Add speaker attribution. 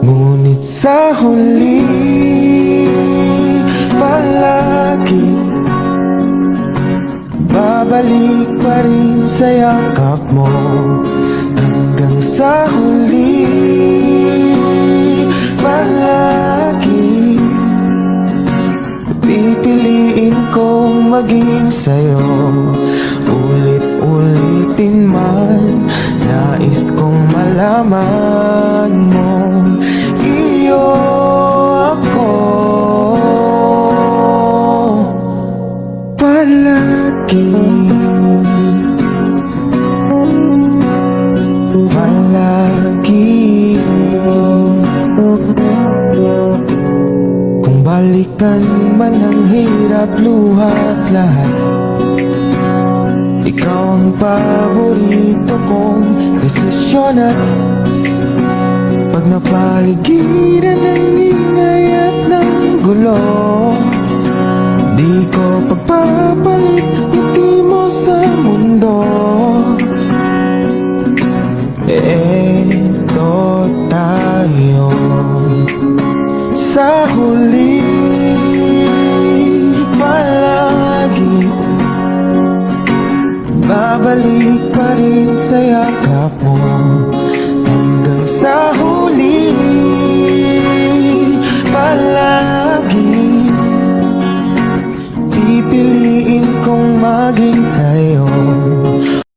Speaker 1: Ngunit sa huli, palagi babalik pa rin sa yakap mo. Hanggang sa huli, palagi pipiliin kong maging sa'yo. Ulit-ulitin man, nais kong malaman mo, iyo ako palagi. Palagi. Kung balikan man ang hirap, luhat lahat, ikaw ang paborito kong desisyon. At pag napaligiran ng ingay at ng gulo, di ko pagpapaligiran